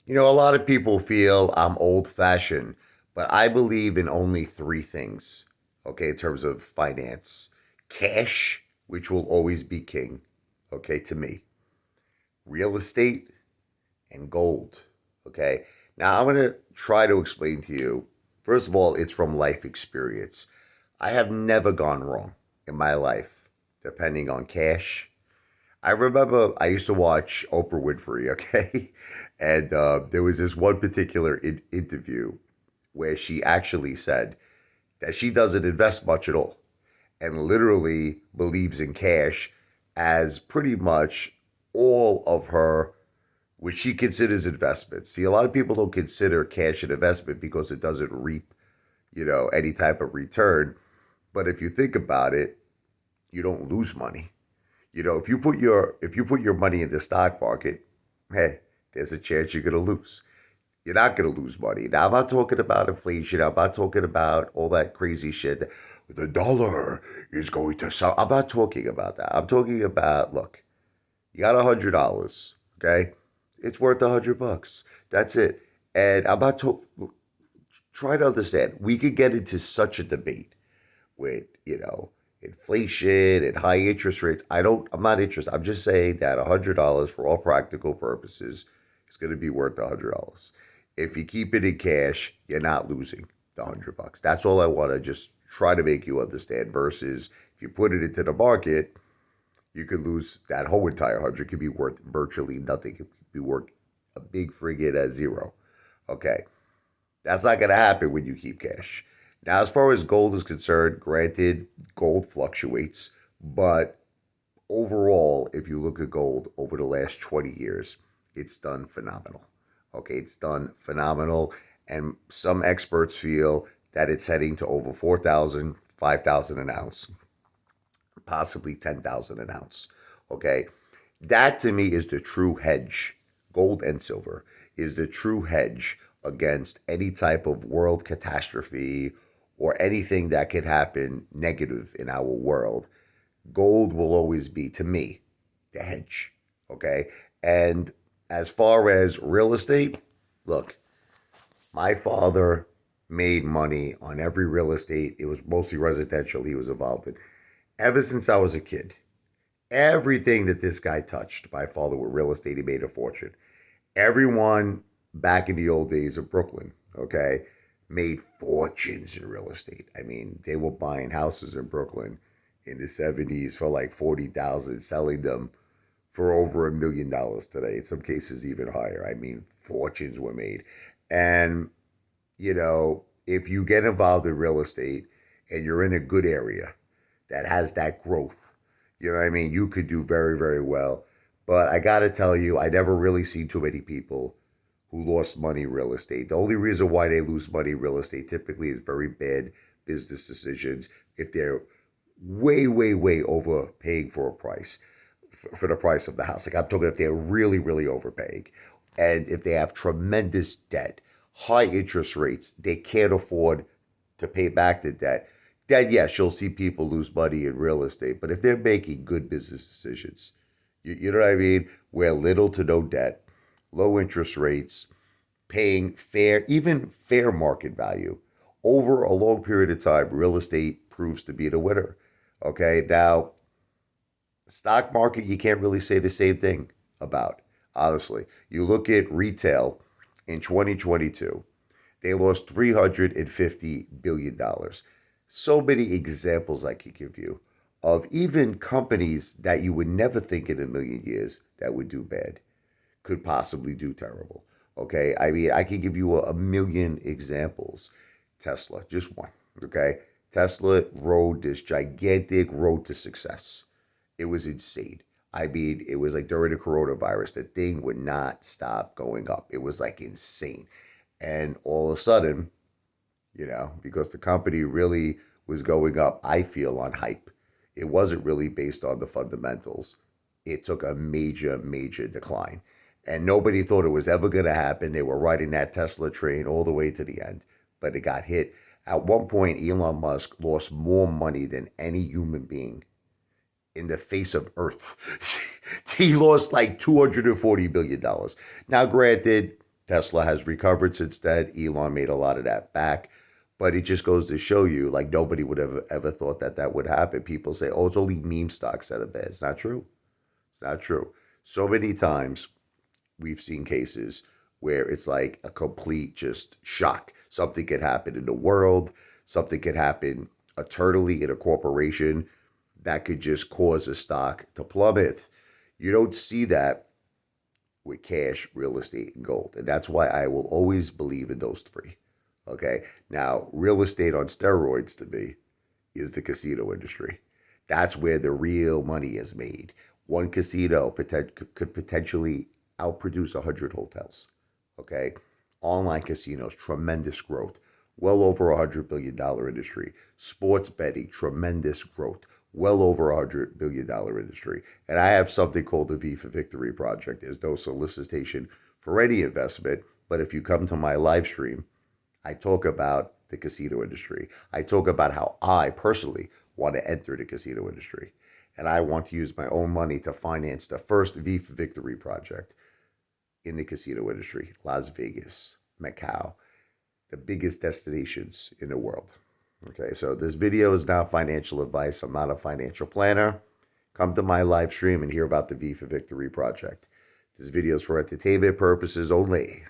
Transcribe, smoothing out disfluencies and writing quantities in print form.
A lot of people feel I'm old fashioned, but I believe in only three things, okay, in terms of finance: cash, which will always be king, okay, to me, real estate, and gold, okay? Now, I'm going to try to explain to you. First of all, it's from life experience. I have never gone wrong in my life, depending on cash. I remember I used to watch Oprah Winfrey, okay? And there was this one particular interview where she actually said that she doesn't invest much at all and literally believes in cash as pretty much all of her, which she considers investments. See, a lot of people don't consider cash an investment because it doesn't reap, any type of return. But if you think about it, you don't lose money. If you put your money in the stock market, hey, there's a chance you're gonna lose. You're not gonna lose money. Now I'm not talking about inflation. I'm not talking about all that crazy shit. The dollar is going to sell. I'm not talking about that. I'm talking about, look, you got $100, okay? It's worth $100. That's it. And I'm not try to understand. We could get into such a debate with, inflation and high interest rates. I'm not interested. I'm just saying that $100 for all practical purposes is going to be worth $100. If you keep it in cash, you're not losing the $100. That's all I want to just try to make you understand. Versus if you put it into the market, you could lose that whole entire 100. Could be worth virtually nothing. It could be worth a big frigate at zero. Okay. That's not going to happen when you keep cash. Now, as far as gold is concerned, granted, gold fluctuates, but overall, if you look at gold over the last 20 years, it's done phenomenal. Okay, it's done phenomenal. And some experts feel that it's heading to over 4,000, 5,000 an ounce, possibly 10,000 an ounce. Okay, that to me is the true hedge. Gold and silver is the true hedge against any type of world catastrophe or anything that could happen negative in our world. Gold will always be, to me, the hedge. Okay. And as far as real estate, look, my father made money on every real estate. It was mostly residential he was involved in. Ever since I was a kid, everything that this guy touched, my father with real estate, he made a fortune. Everyone back in the old days of Brooklyn, okay, made fortunes in real estate. I mean, they were buying houses in Brooklyn in the 70s for like 40,000, selling them for over $1 million today. In some cases, even higher. I mean, fortunes were made. And, if you get involved in real estate and you're in a good area that has that growth, you know what I mean? You could do very, very well. But I got to tell you, I never really seen too many people who lost money in real estate. The only reason why they lose money in real estate typically is very bad business decisions. If they're way, way, way overpaying for a price, for the price of the house. Like I'm talking if they're really, really overpaying. And if they have tremendous debt, high interest rates, they can't afford to pay back the debt, then yes, you'll see people lose money in real estate. But if they're making good business decisions, you know what I mean? Where little to no debt, low interest rates, paying fair, even fair market value over a long period of time, real estate proves to be the winner. Okay, now stock market, you can't really say the same thing about, honestly. You look at retail in 2022, they lost $350 billion. So many examples I could give you of even companies that you would never think in a million years that would do bad could possibly do terrible. Okay. I mean, I could give you a million examples. Tesla, just one. Okay. Tesla rode this gigantic road to success. It was insane. I mean, it was like during the coronavirus, the thing would not stop going up. It was like insane. And all of a sudden, because the company really was going up, I feel, on hype. It wasn't really based on the fundamentals. It took a major, major decline. And nobody thought it was ever going to happen. They were riding that Tesla train all the way to the end, but it got hit. At one point, Elon Musk lost more money than any human being in the face of Earth. He lost like $240 billion. Now, granted, Tesla has recovered since then. Elon made a lot of that back. But it just goes to show you, like, nobody would have ever thought that that would happen. People say, oh, it's only meme stocks that are bad. It's not true. It's not true. So many times we've seen cases where it's like a complete just shock. Something could happen in the world, something could happen eternally in a corporation that could just cause a stock to plummet. You don't see that with cash, real estate, and gold. And that's why I will always believe in those three. Okay. Now, real estate on steroids to me is the casino industry. That's where the real money is made. One casino could potentially outproduce 100 hotels. Okay. Online casinos, tremendous growth. Well over $100 billion industry. Sports betting, tremendous growth. Well over $100 billion industry. And I have something called the V for Victory Project. There's no solicitation for any investment. But if you come to my live stream, I talk about the casino industry. I talk about how I personally want to enter the casino industry. And I want to use my own money to finance the first V for Victory project in the casino industry. Las Vegas, Macau, the biggest destinations in the world. Okay, so this video is not financial advice. I'm not a financial planner. Come to my live stream and hear about the V for Victory project. This video is for entertainment purposes only.